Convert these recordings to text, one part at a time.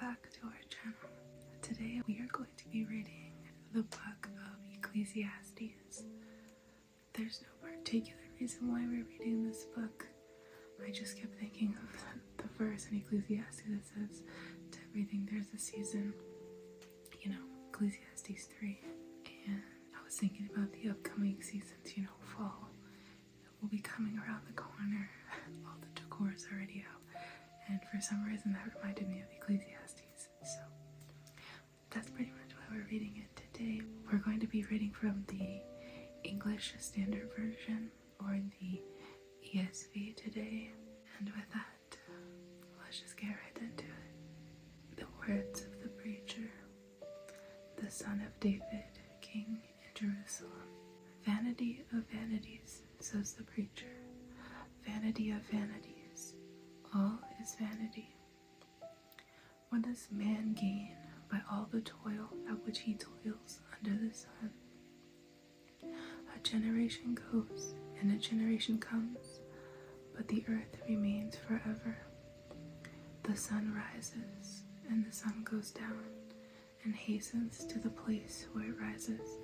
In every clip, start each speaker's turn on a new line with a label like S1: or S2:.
S1: back to our channel. Today we are going to be reading the Book of Ecclesiastes. There's no particular reason why we're reading this book. I just kept thinking of the verse in Ecclesiastes that says, to everything there's a season, Ecclesiastes 3. And I was thinking about the upcoming seasons, fall. It will be coming around the corner. All the decor is already out. And for some reason that reminded me of Ecclesiastes. So that's pretty much why we're reading it today. We're going to be reading from the English Standard Version or the ESV today. And with that, let's just get right into it. The words of the preacher, the son of David, king in Jerusalem. Vanity of vanities, says the preacher. Vanity of vanities. All is vanity. What does man gain by all the toil at which he toils under the sun? A generation goes, and a generation comes, but the earth remains forever. The sun rises, and the sun goes down, and hastens to the place where it rises.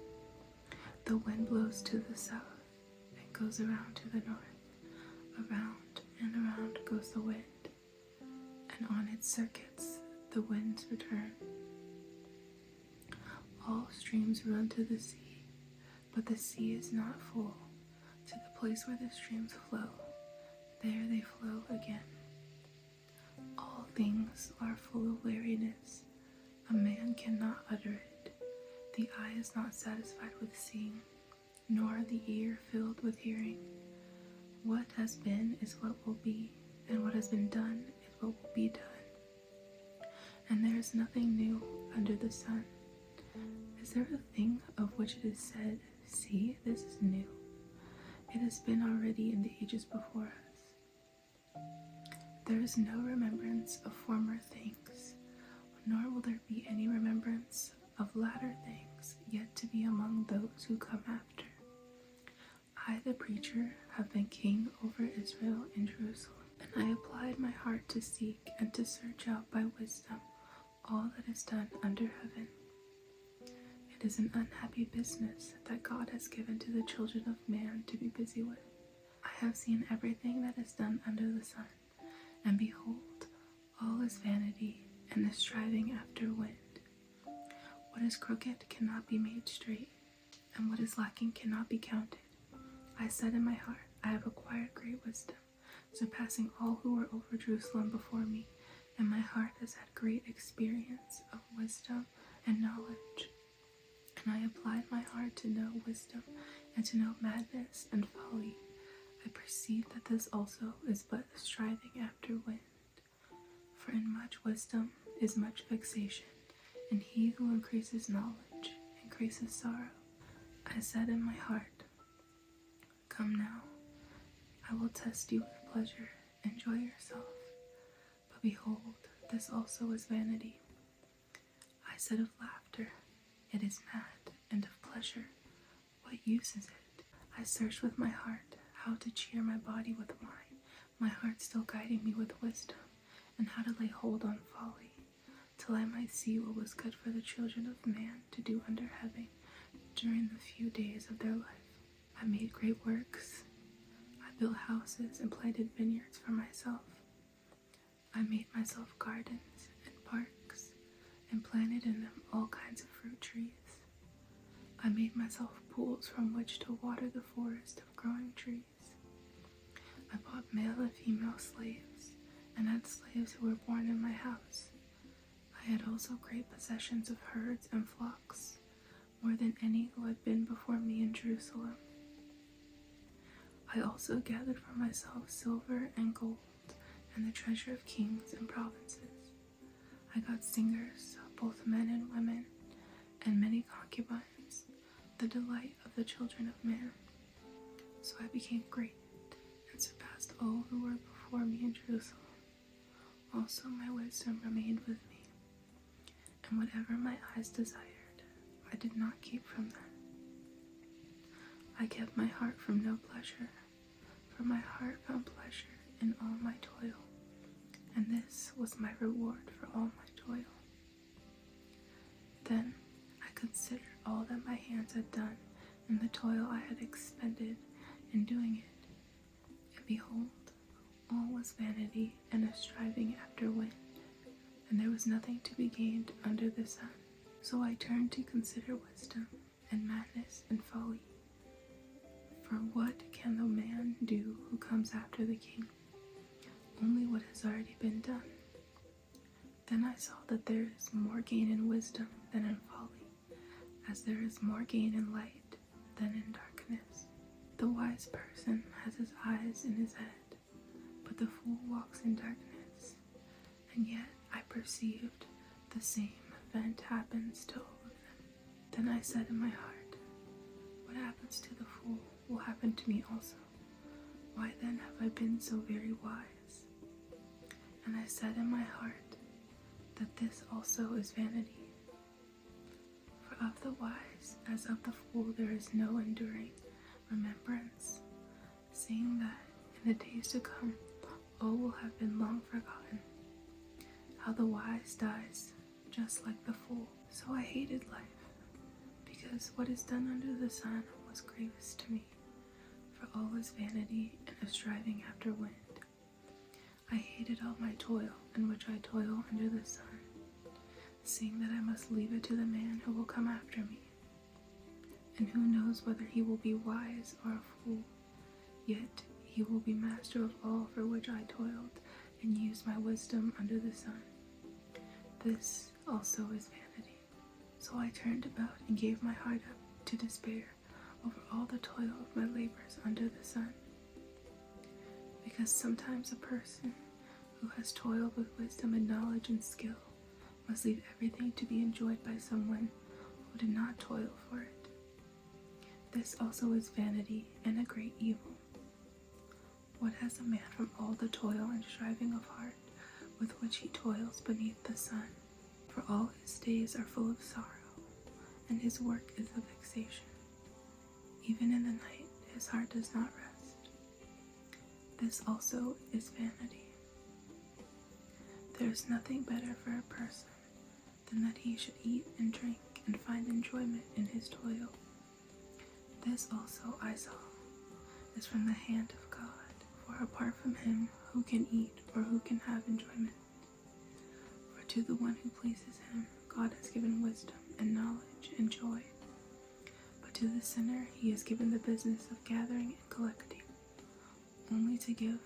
S1: The wind blows to the south, and goes around to the north. Around and around goes the wind, and on its circuits the winds return. All streams run to the sea, but the sea is not full. To the place where the streams flow, there they flow again. All things are full of weariness. A man cannot utter it. The eye is not satisfied with seeing, nor the ear filled with hearing. What has been is what will be, and what has been done is what will be done. And there is nothing new under the sun. Is there a thing of which it is said, see, this is new? It has been already in the ages before us. There is no remembrance of former things, nor will there be any remembrance of latter things yet to be among those who come after. I, the preacher, have been king over Israel in Jerusalem, and I applied my heart to seek and to search out by wisdom all that is done under heaven. It is an unhappy business that God has given to the children of man to be busy with. I have seen everything that is done under the sun, and behold, all is vanity and the striving after wind. What is crooked cannot be made straight, and what is lacking cannot be counted. I said in my heart, I have acquired great wisdom, surpassing all who were over Jerusalem before me, and my heart has had great experience of wisdom and knowledge. And I applied my heart to know wisdom and to know madness and folly. I perceive that this also is but striving after wind. For in much wisdom is much vexation, and he who increases knowledge increases sorrow. I said in my heart, come now, I will test you with pleasure, enjoy yourself. But behold, this also is vanity. I said of laughter, it is mad, and of pleasure, what use is it? I searched with my heart how to cheer my body with wine, my heart still guiding me with wisdom, and how to lay hold on folly, till I might see what was good for the children of man to do under heaven during the few days of their life. I made great works. I built houses and planted vineyards for myself. I made myself gardens and parks and planted in them all kinds of fruit trees. I made myself pools from which to water the forest of growing trees. I bought male and female slaves and had slaves who were born in my house. I had also great possessions of herds and flocks, more than any who had been before me in Jerusalem. I also gathered for myself silver and gold and the treasure of kings and provinces. I got singers, both men and women, and many concubines, the delight of the children of man. So I became great and surpassed all who were before me in Jerusalem. Also my wisdom remained with me, and whatever my eyes desired, I did not keep from them. I kept my heart from no pleasure, for my heart found pleasure in all my toil, and this was my reward for all my toil. Then I considered all that my hands had done, and the toil I had expended in doing it. And behold, all was vanity and a striving after wind, and there was nothing to be gained under the sun. So I turned to consider wisdom, and madness, and folly. For what can the man do who comes after the king? Only what has already been done. Then I saw that there is more gain in wisdom than in folly, as there is more gain in light than in darkness. The wise person has his eyes in his head, but the fool walks in darkness. And yet I perceived the same event happens to all of them. Then I said in my heart, what happens to the fool will happen to me also. Why then have I been so very wise? And I said in my heart that this also is vanity. For of the wise as of the fool there is no enduring remembrance, seeing that in the days to come all will have been long forgotten. How the wise dies just like the fool. So I hated life, because what is done under the sun was grievous to me, for all is vanity and a striving after wind. I hated all my toil, in which I toil under the sun, seeing that I must leave it to the man who will come after me. And who knows whether he will be wise or a fool, yet he will be master of all for which I toiled and used my wisdom under the sun. This also is vanity. So I turned about and gave my heart up to despair over all the toil of my labors under the sun. Because sometimes a person who has toiled with wisdom and knowledge and skill must leave everything to be enjoyed by someone who did not toil for it. This also is vanity and a great evil. What has a man from all the toil and striving of heart with which he toils beneath the sun? For all his days are full of sorrow, and his work is a vexation. Even in the night his heart does not rest. This also is vanity. There is nothing better for a person than that he should eat and drink and find enjoyment in his toil. This also I saw is from the hand of God, for apart from him who can eat or who can have enjoyment? For to the one who pleases him, God has given wisdom and knowledge and joy. But to the sinner he has given the business of gathering and collecting, only to give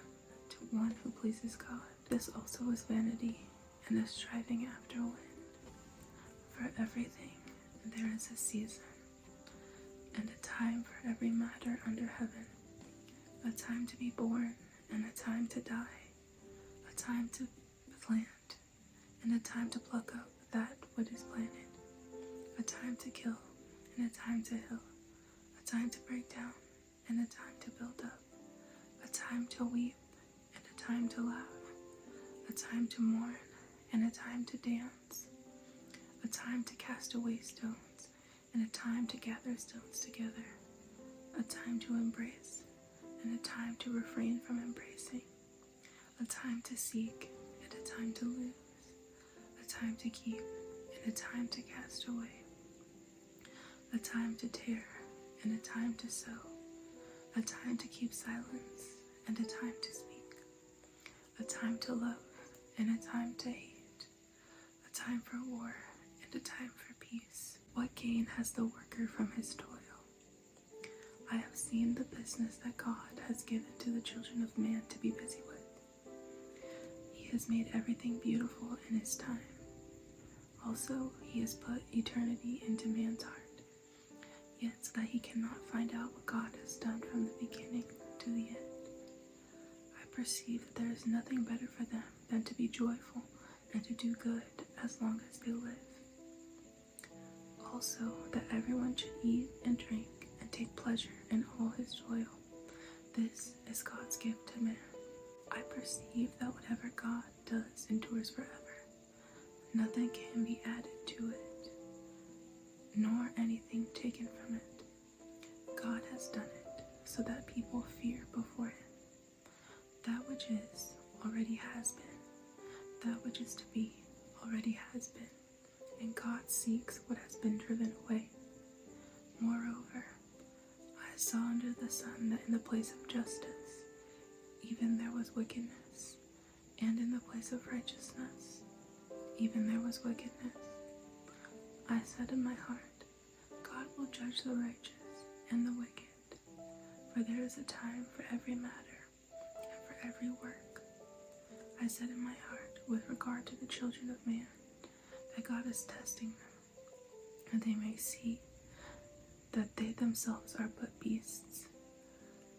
S1: to one who pleases God. This also is vanity and a striving after wind. For everything there is a season, and a time for every matter under heaven, a time to be born and a time to die, a time to plant and a time to pluck up that what is planted, a time to kill and a time to heal, a time to break down and a time to build up, a time to weep and a time to laugh, a time to mourn and a time to dance, a time to cast away stones and a time to gather stones together, a time to embrace and a time to refrain from embracing, a time to seek and a time to lose, a time to keep and a time to cast away, a time to tear and a time to sow, a time to keep silence and a time to speak, a time to love and a time to hate, a time for war and a time for peace. What gain has the worker from his toil? I have seen the business that God has given to the children of man to be busy with. He has made everything beautiful in his time. Also, he has put eternity into man's heart, yet so that he cannot find out what God has done from the beginning to the end. I perceive that there is nothing better for them than to be joyful and to do good as long as they live. Also, that everyone should eat and drink and take pleasure in all his toil. This is God's gift to man. I perceive that whatever God does endures forever. Nothing can be added to it, nor anything taken from it. God has done it so that people fear before him. That which is already has been, which is to be already has been, and God seeks what has been driven away. Moreover, I saw under the sun that in the place of justice, even there was wickedness, and in the place of righteousness, even there was wickedness. I said in my heart, God will judge the righteous and the wicked, for there is a time for every matter and for every work. I said in my heart, with regard to the children of man, that God is testing them, that they may see that they themselves are but beasts.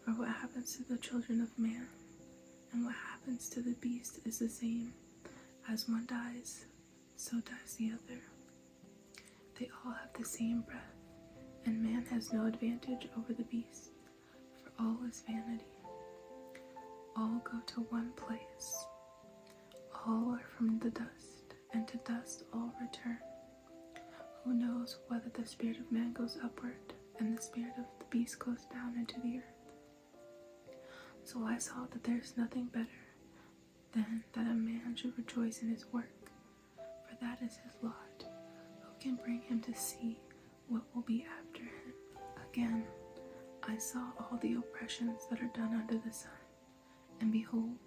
S1: For what happens to the children of man and what happens to the beast is the same. As one dies, so dies the other. They all have the same breath, and man has no advantage over the beast, for all is vanity. All go to one place. All are from the dust, and to dust all return. Who knows whether the spirit of man goes upward, and the spirit of the beast goes down into the earth? So I saw that there is nothing better than that a man should rejoice in his work, for that is his lot. Who can bring him to see what will be after him? Again, I saw all the oppressions that are done under the sun, and behold,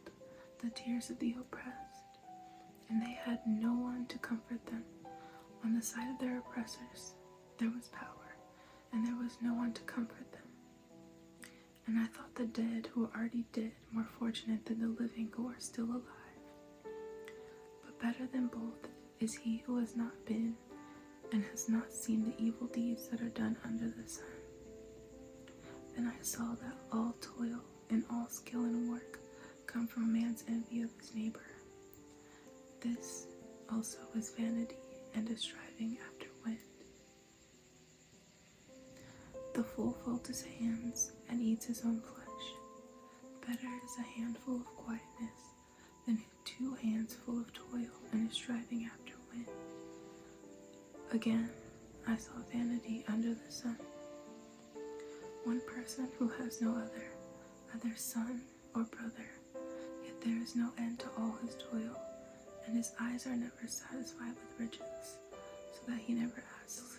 S1: the tears of the oppressed, and they had no one to comfort them. On the side of their oppressors there was power, and there was no one to comfort them. And I thought the dead who are already dead more fortunate than the living who are still alive. But better than both is he who has not been and has not seen the evil deeds that are done under the sun. Then I saw that all toil and all skill in work come from man's envy of his neighbor. This also is vanity and a striving after wind. The fool folds his hands and eats his own flesh. Better is a handful of quietness than 2 hands full of toil and a striving after wind. Again, I saw vanity under the sun. One person who has no other, either son or brother, yet there is no end to all his toil, and his eyes are never satisfied with riches, so that he never asks,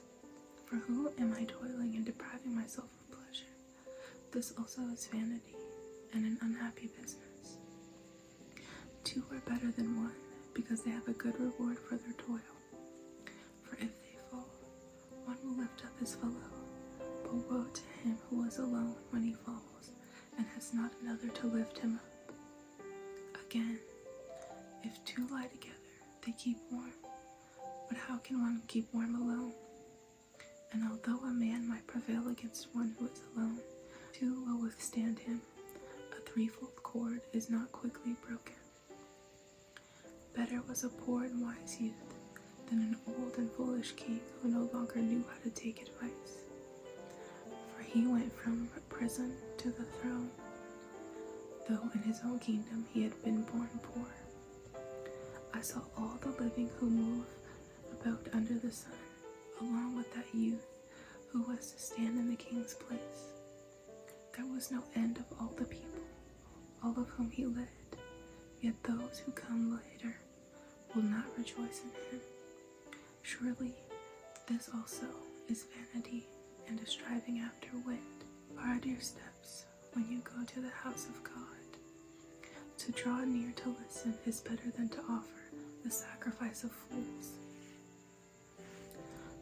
S1: for who am I toiling and depriving myself of pleasure? This also is vanity and an unhappy business. 2 are better than 1, because they have a good reward for their toil. For if they fall, one will lift up his fellow, but woe to him who is alone when he falls, and has not another to lift him up. Again, if 2 lie together, they keep warm, but how can one keep warm alone? And although a man might prevail against one who is alone, 2 will withstand him. A 3-fold cord is not quickly broken. Better was a poor and wise youth than an old and foolish king who no longer knew how to take advice. For he went from prison to the throne, though in his own kingdom he had been born poor. I saw all the living who move about under the sun, along with that youth who was to stand in the king's place. There was no end of all the people, all of whom he led, yet those who come later will not rejoice in him. Surely this also is vanity and a striving after wind. Guard your steps when you go to the house of God. To draw near to listen is better than to offer the sacrifice of fools.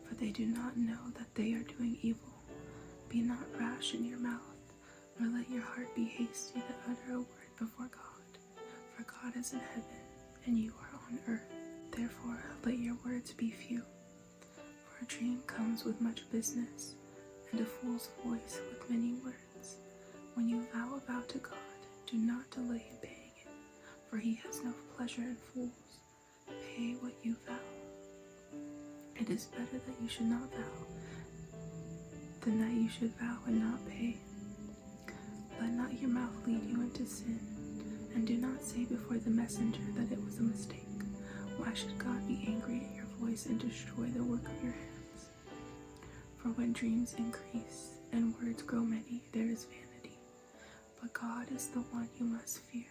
S1: For they do not know that they are doing evil. Be not rash in your mouth, nor let your heart be hasty to utter a word before God. For God is in heaven, and you are on earth. Therefore let your words be few. For a dream comes with much business, and a fool's voice with many words. When you vow a vow to God, do not delay in paying it, for he has no pleasure in fools. Pay what you vow. It is better that you should not vow than that you should vow and not pay. Let not your mouth lead you into sin, and do not say before the messenger that it was a mistake. Why should God be angry at your voice and destroy the work of your hands? For when dreams increase and words grow many, there is vanity. But God is the one you must fear.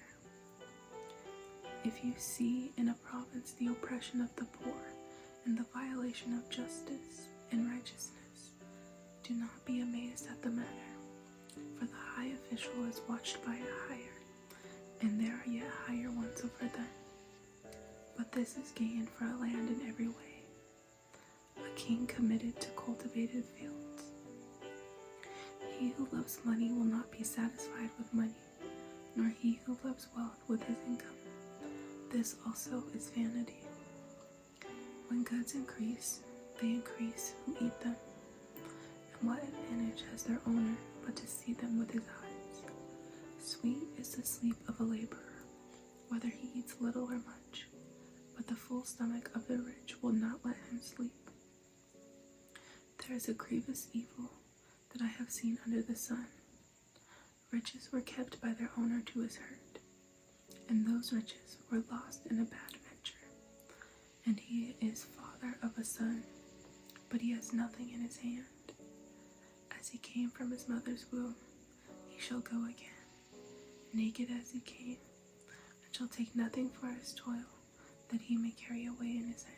S1: If you see in a province the oppression of the poor and the violation of justice and righteousness, do not be amazed at the matter, for the high official is watched by a higher, and there are yet higher ones over them. But this is gain for a land in every way, a king committed to cultivated fields. He who loves money will not be satisfied with money, nor he who loves wealth with his income. This also is vanity. When goods increase, they increase who eat them. And what advantage has their owner but to see them with his eyes? Sweet is the sleep of a laborer, whether he eats little or much, but the full stomach of the rich will not let him sleep. There is a grievous evil that I have seen under the sun. Riches were kept by their owner to his hurt, and those riches were lost in a bad venture. And he is father of a son, but he has nothing in his hand. As he came from his mother's womb, he shall go again, naked as he came, and shall take nothing for his toil that he may carry away in his hand.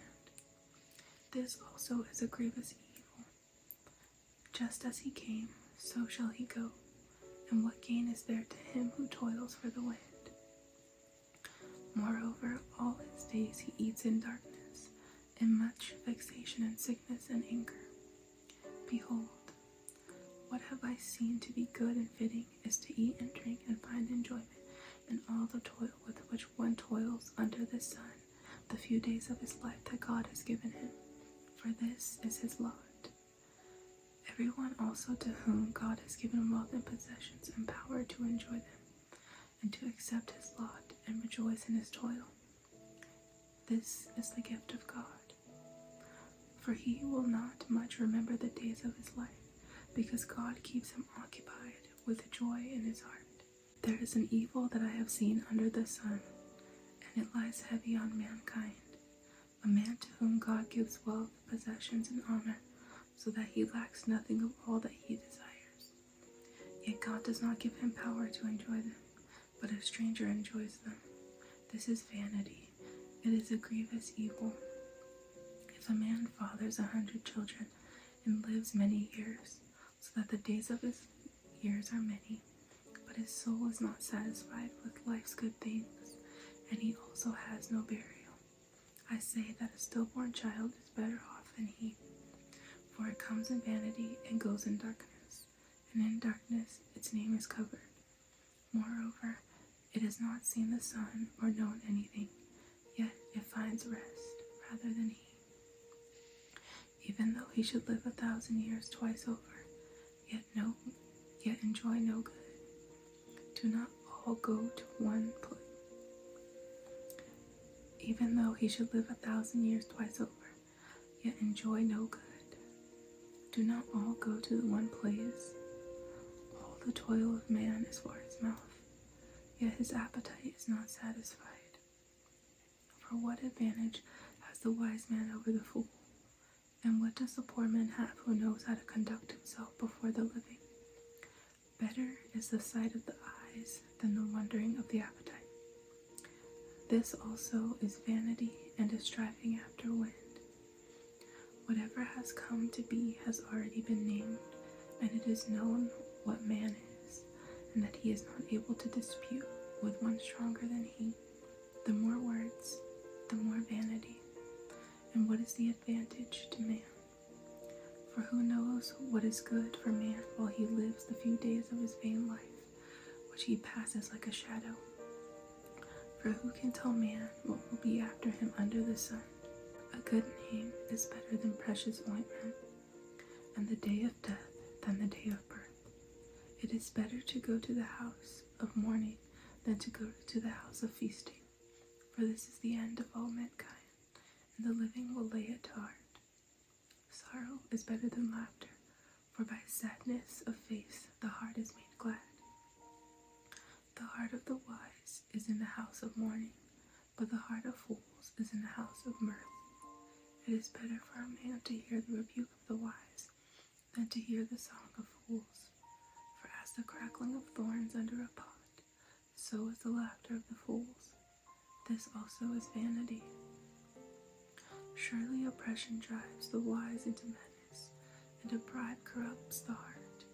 S1: This also is a grievous evil. Just as he came, so shall he go, and what gain is there to him who toils for the wind? Moreover, all his days he eats in darkness, in much vexation and sickness and anger. Behold, what have I seen to be good and fitting is to eat and drink and find enjoyment in all the toil with which one toils under the sun, the few days of his life that God has given him, for this is his lot. Everyone also to whom God has given wealth and possessions and power to enjoy them, and to accept his lot and rejoice in his toil. This is the gift of God. For he will not much remember the days of his life, because God keeps him occupied with joy in his heart. There is an evil that I have seen under the sun, and it lies heavy on mankind, a man to whom God gives wealth, possessions, and honor, so that he lacks nothing of all that he desires. Yet God does not give him power to enjoy them, but a stranger enjoys them. This is vanity. It is a grievous evil. If a man fathers 100 children and lives many years, so that the days of his years are many, but his soul is not satisfied with life's good things, and he also has no burial, I say that a stillborn child is better off than he. For it comes in vanity and goes in darkness, and in darkness its name is covered. Moreover, it has not seen the sun or known anything, yet it finds rest rather than he. Even though he should live 1,000 years twice over, yet enjoy no good. Do not all go to one place. Even though he should live 1,000 years twice over, yet enjoy no good. Do not all go to the one place. All the toil of man is for his mouth, yet his appetite is not satisfied. For what advantage has the wise man over the fool? And what does the poor man have who knows how to conduct himself before the living? Better is the sight of the eyes than the wandering of the appetite. This also is vanity and a striving after wind. Whatever has come to be has already been named, and it is known what man is, and that he is not able to dispute with one stronger than he. The more words, the more vanity. And what is the advantage to man? For who knows what is good for man while he lives the few days of his vain life, which he passes like a shadow? For who can tell man what will be after him under the sun? A good name is better than precious ointment, and the day of death than the day of birth. It is better to go to the house of mourning than to go to the house of feasting, for this is the end of all mankind, and the living will lay it to heart. Sorrow is better than laughter, for by sadness of face the heart is made glad. The heart of the wise is in the house of mourning, but the heart of fools is in the house of mirth. It is better for a man to hear the rebuke of the wise than to hear the song of fools. For as the crackling of thorns under a pot, so is the laughter of the fools. This also is vanity. Surely oppression drives the wise into madness, and a bribe corrupts the heart.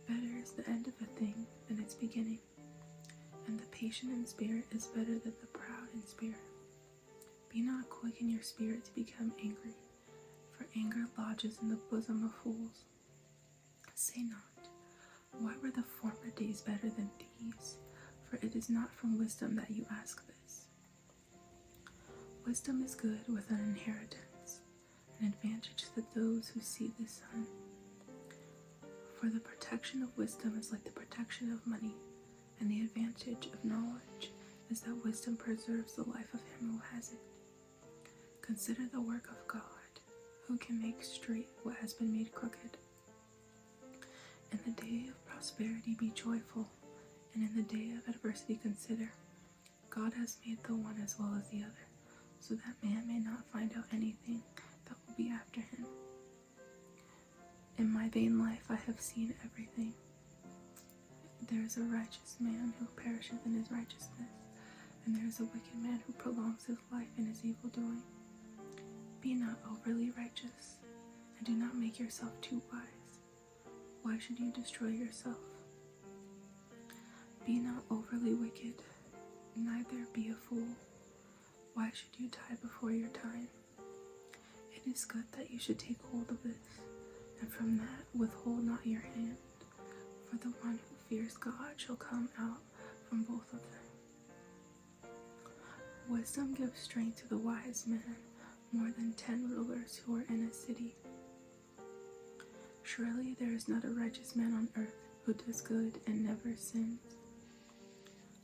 S1: Better is the end of a thing than its beginning, and the patient in spirit is better than the proud in spirit. Be not quick in your spirit to become angry, for anger lodges in the bosom of fools. Say not, why were the former days better than these? For it is not from wisdom that you ask this. Wisdom is good with an inheritance, an advantage to those who see the sun. For the protection of wisdom is like the protection of money, and the advantage of knowledge is that wisdom preserves the life of him who has it. Consider the work of God, who can make straight what has been made crooked. In the day of prosperity be joyful, and in the day of adversity consider, God has made the one as well as the other, so that man may not find out anything that will be after him. In my vain life I have seen everything. There is a righteous man who perisheth in his righteousness, and there is a wicked man who prolongs his life in his evil doing. Be not overly righteous, and do not make yourself too wise. Why should you destroy yourself? Be not overly wicked, neither be a fool. Why should you die before your time? It is good that you should take hold of this, and from that withhold not your hand, for the one who fears God shall come out from both of them. Wisdom gives strength to the wise man, more than 10 rulers who are in a city. Surely there is not a righteous man on earth who does good and never sins.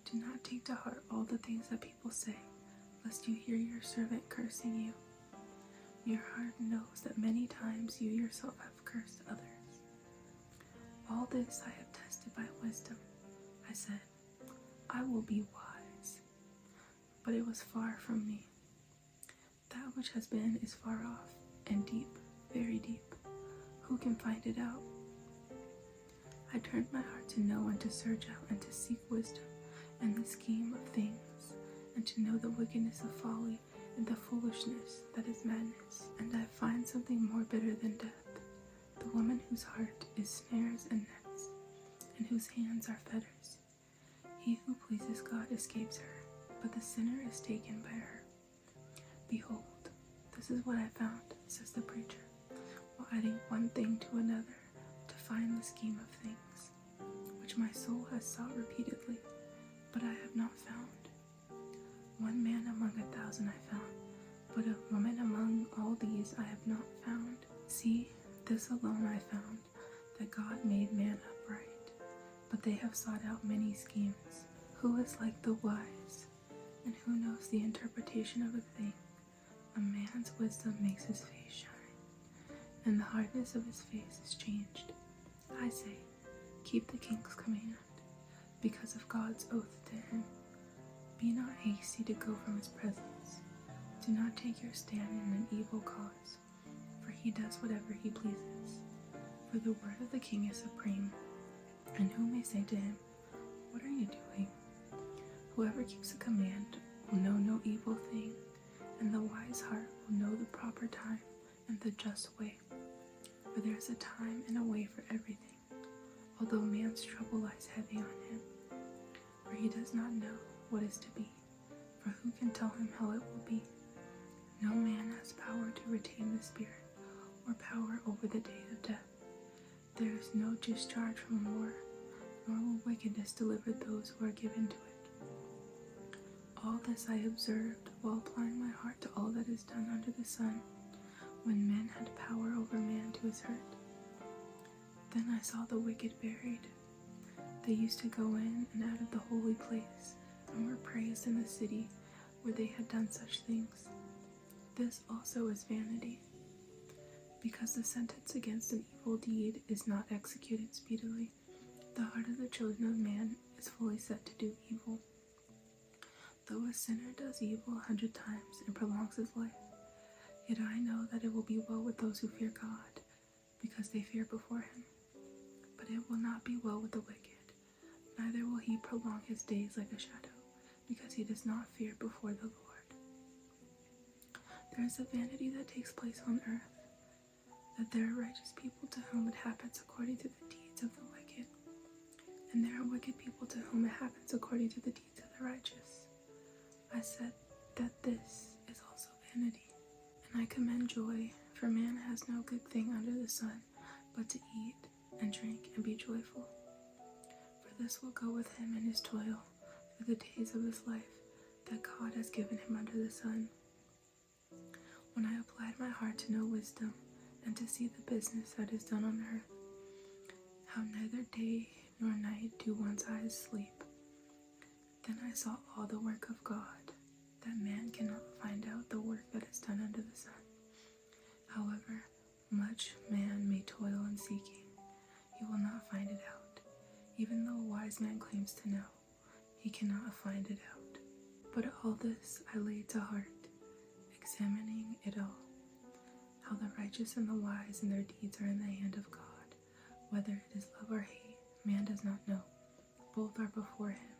S1: Do not take to heart all the things that people say, lest you hear your servant cursing you. Your heart knows that many times you yourself have cursed others. All this I have tested by wisdom. I said, I will be wise. But it was far from me. That which has been is far off, and deep, very deep. Who can find it out? I turned my heart to know and to search out and to seek wisdom and the scheme of things, and to know the wickedness of folly and the foolishness that is madness. And I find something more bitter than death, the woman whose heart is snares and nets, and whose hands are fetters. He who pleases God escapes her, but the sinner is taken by her. Behold, this is what I found, says the preacher, while adding one thing to another to find the scheme of things, which my soul has sought repeatedly, but I have not found. One man among 1,000 I found, but a woman among all these I have not found. See, this alone I found, that God made man upright, but they have sought out many schemes. Who is like the wise, and who knows the interpretation of a thing? A man's wisdom makes his face shine, and the hardness of his face is changed. I say, keep the king's command, because of God's oath to him. Be not hasty to go from his presence. Do not take your stand in an evil cause, for he does whatever he pleases. For the word of the king is supreme, and who may say to him, what are you doing? Whoever keeps a command will know no evil thing, and the wise heart will know the proper time and the just way. For there is a time and a way for everything, although man's trouble lies heavy on him. For he does not know what is to be, for who can tell him how it will be? No man has power to retain the spirit, or power over the day of death. There is no discharge from war, nor will wickedness deliver those who are given to it. All this I observed while applying my heart to all that is done under the sun, when men had power over man to his hurt. Then I saw the wicked buried. They used to go in and out of the holy place, and were praised in the city where they had done such things. This also is vanity, because the sentence against an evil deed is not executed speedily. The heart of the children of man is fully set to do evil. Though a sinner does evil 100 times and prolongs his life, yet I know that it will be well with those who fear God, because they fear before him. But it will not be well with the wicked, neither will he prolong his days like a shadow, because he does not fear before the Lord. There is a vanity that takes place on earth, that there are righteous people to whom it happens according to the deeds of the wicked, and there are wicked people to whom it happens according to the deeds of the righteous. I said that this is also vanity, and I commend joy, for man has no good thing under the sun but to eat and drink and be joyful. For this will go with him in his toil through the days of his life that God has given him under the sun. When I applied my heart to know wisdom and to see the business that is done on earth, how neither day nor night do one's eyes sleep, then I saw all the work of God, that man cannot find out the work that is done under the sun. However much man may toil in seeking, he will not find it out. Even though a wise man claims to know, he cannot find it out. But all this I laid to heart, examining it all, how the righteous and the wise and their deeds are in the hand of God. Whether it is love or hate, man does not know. Both are before him.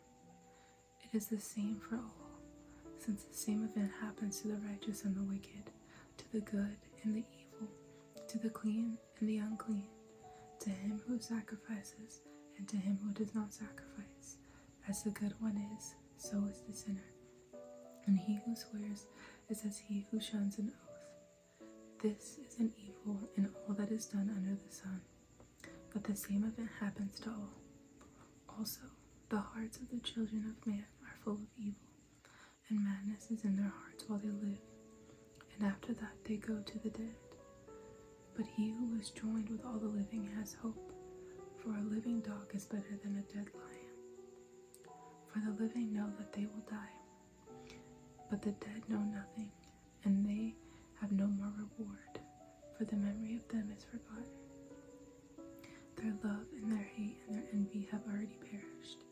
S1: It is the same for all, since the same event happens to the righteous and the wicked, to the good and the evil, to the clean and the unclean, to him who sacrifices and to him who does not sacrifice. As the good one is, so is the sinner. And he who swears is as he who shuns an oath. This is an evil in all that is done under the sun, but the same event happens to all. Also, the hearts of the children of man are full of evil, and madness is in their hearts while they live, and after that they go to the dead. But he who is joined with all the living has hope, for a living dog is better than a dead lion. For the living know that they will die, but the dead know nothing, and they have no more reward, for the memory of them is forgotten. Their love and their hate and their envy have already perished,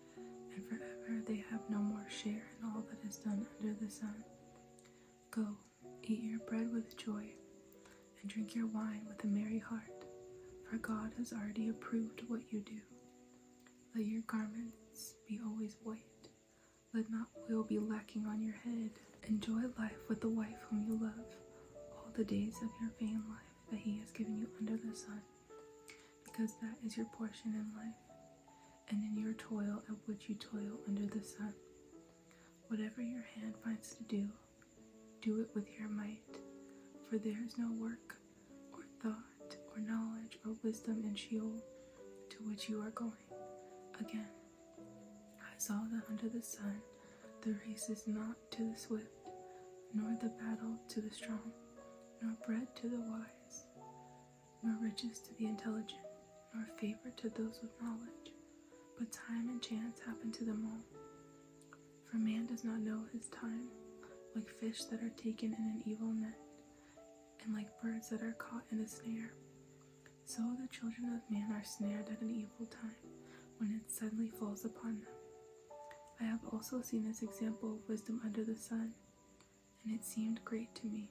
S1: and forever they have no more share in all that is done under the sun. Go, eat your bread with joy, and drink your wine with a merry heart, for God has already approved what you do. Let your garments be always white. Let not oil be lacking on your head. Enjoy life with the wife whom you love, all the days of your vain life that he has given you under the sun, because that is your portion in life, and in your toil at which you toil under the sun. Whatever your hand finds to do, do it with your might, for there is no work, or thought, or knowledge, or wisdom in Sheol, to which you are going. Again, I saw that under the sun the race is not to the swift, nor the battle to the strong, nor bread to the wise, nor riches to the intelligent, nor favor to those with knowledge, but time and chance happen to them all. For man does not know his time, like fish that are taken in an evil net, and like birds that are caught in a snare. So the children of man are snared at an evil time, when it suddenly falls upon them. I have also seen this example of wisdom under the sun, and it seemed great to me.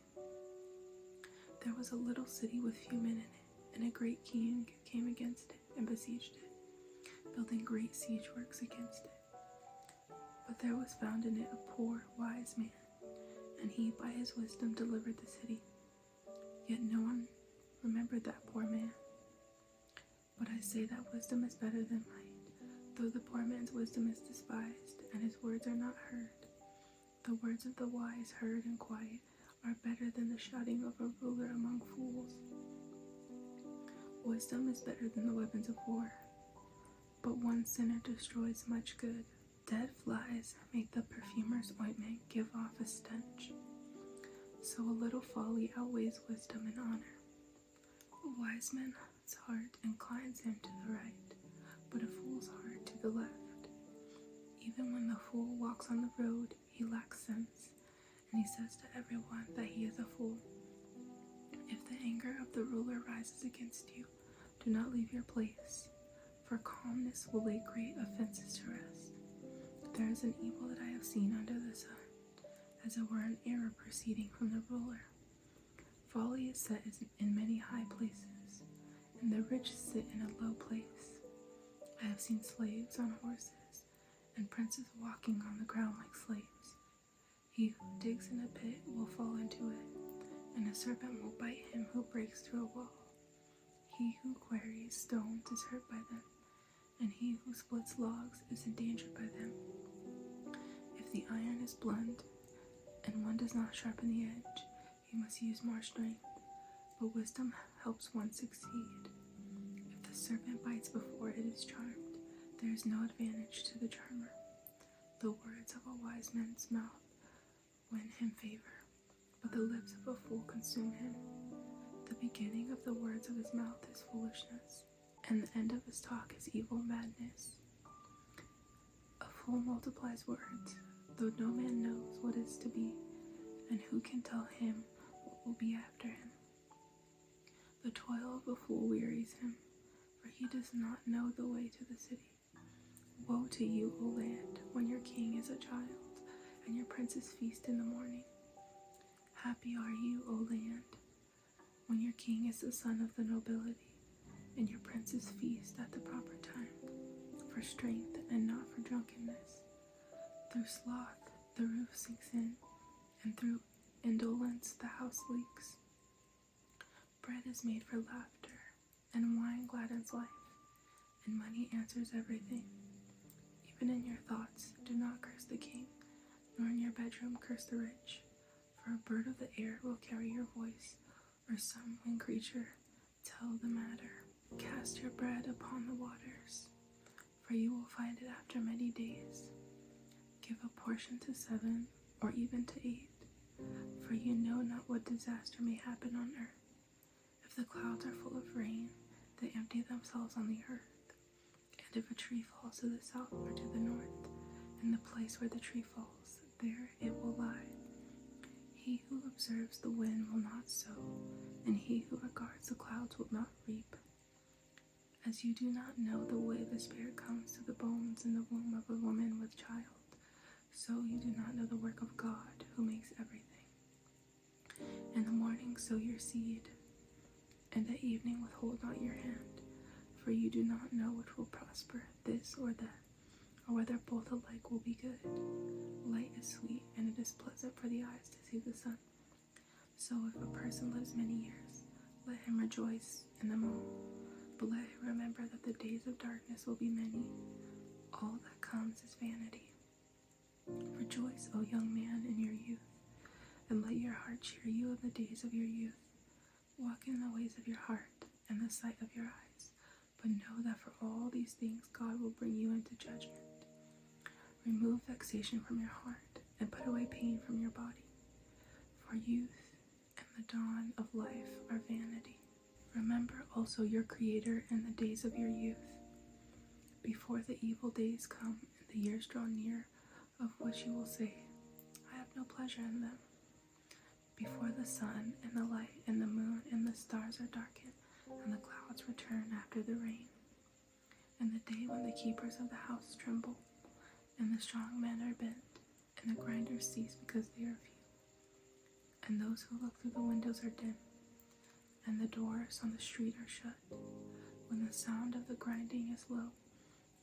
S1: There was a little city with few men in it, and a great king came against it and besieged it, building great siege works against it. But there was found in it a poor, wise man, and he by his wisdom delivered the city. Yet no one remembered that poor man. But I say that wisdom is better than might, though the poor man's wisdom is despised, and his words are not heard. The words of the wise heard and quiet are better than the shouting of a ruler among fools. Wisdom is better than the weapons of war, but one sinner destroys much good. Dead flies make the perfumer's ointment give off a stench. So a little folly outweighs wisdom and honor. A wise man's heart inclines him to the right, but a fool's heart to the left. Even when the fool walks on the road, he lacks sense, and he says to everyone that he is a fool. If the anger of the ruler rises against you, do not leave your place, for calmness will lay great offenses to rest. There is an evil that I have seen under the sun, as it were an error proceeding from the ruler. Folly is set in many high places, and the rich sit in a low place. I have seen slaves on horses, and princes walking on the ground like slaves. He who digs in a pit will fall into it, and a serpent will bite him who breaks through a wall. He who quarries stones is hurt by them, and he who splits logs is endangered by them. If the iron is blunt, and one does not sharpen the edge, he must use more strength, but wisdom helps one succeed. If the serpent bites before it is charmed, there is no advantage to the charmer. The words of a wise man's mouth win him favor, but the lips of a fool consume him. The beginning of the words of his mouth is foolishness, and the end of his talk is evil madness. A fool multiplies words, though no man knows what is to be, and who can tell him what will be after him? The toil of a fool wearies him, for he does not know the way to the city. Woe to you, O land, when your king is a child, and your princes feast in the morning. Happy are you, O land, when your king is the son of the nobility, and your princes feast at the proper time, for strength and not for drunkenness. Through sloth the roof sinks in, and through indolence the house leaks. Bread is made for laughter, and wine gladdens life, and money answers everything. Even in your thoughts, do not curse the king, nor in your bedroom curse the rich, for a bird of the air will carry your voice, or some winged creature tell the matter. Cast your bread upon the waters, for you will find it after many days. Give a portion to 7, or even to 8, for you know not what disaster may happen on earth. If the clouds are full of rain, they empty themselves on the earth. And if a tree falls to the south or to the north, in the place where the tree falls, there it will lie. He who observes the wind will not sow, and he who regards the clouds will not reap. As you do not know the way the Spirit comes to the bones in the womb of a woman with child, so you do not know the work of God who makes everything. In the morning sow your seed, and at evening withhold not your hand, for you do not know which will prosper, this or that, or whether both alike will be good. Light is sweet, and it is pleasant for the eyes to see the sun. So if a person lives many years, let him rejoice in them all. But let him remember that the days of darkness will be many. All that comes is vanity. Rejoice, O young man, in your youth, and let your heart cheer you in the days of your youth. Walk in the ways of your heart and the sight of your eyes, but know that for all these things God will bring you into judgment. Remove vexation from your heart, and put away pain from your body, for youth and the dawn of life are vanity. Remember also your Creator in the days of your youth, before the evil days come and the years draw near, of which you will say, I have no pleasure in them. Before the sun and the light and the moon and the stars are darkened, and the clouds return after the rain, and the day when the keepers of the house tremble, and the strong men are bent, and the grinders cease because they are few, and those who look through the windows are dim, and the doors on the street are shut, when the sound of the grinding is low,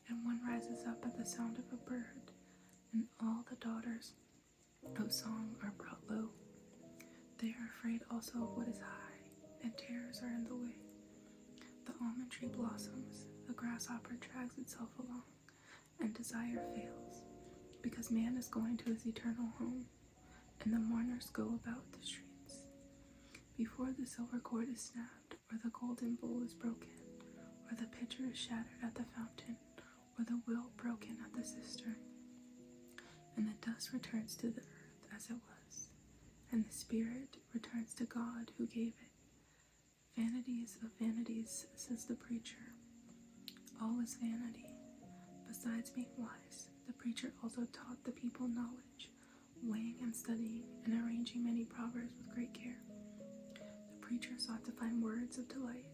S1: and one rises up at the sound of a bird, and all the daughters of song are brought low. They are afraid also of what is high, and terrors are in the way. The almond tree blossoms, the grasshopper drags itself along, and desire fails, because man is going to his eternal home, and the mourners go about the streets. Before the silver cord is snapped, or the golden bowl is broken, or the pitcher is shattered at the fountain, or the wheel broken at the cistern. And the dust returns to the earth as it was, and the spirit returns to God who gave it. Vanities of vanities, says the preacher. All is vanity. Besides being wise, the preacher also taught the people knowledge, weighing and studying, and arranging many proverbs with great care. The preacher sought to find words of delight,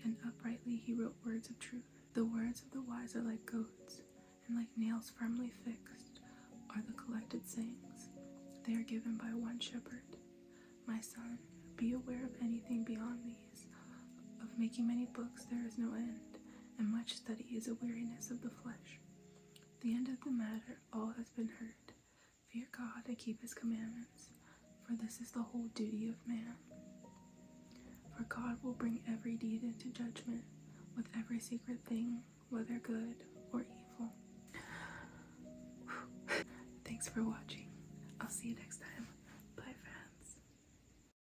S1: and uprightly he wrote words of truth. The words of the wise are like goads, and like nails firmly fixed are the collected sayings. They are given by one shepherd. My son, be aware of anything beyond these. Of making many books there is no end, and much study is a weariness of the flesh. The end of the matter, all has been heard. Fear God and keep his commandments, for this is the whole duty of man. For God will bring every deed into judgment, with every secret thing, whether good or evil. Thanks for watching. I'll see you next time.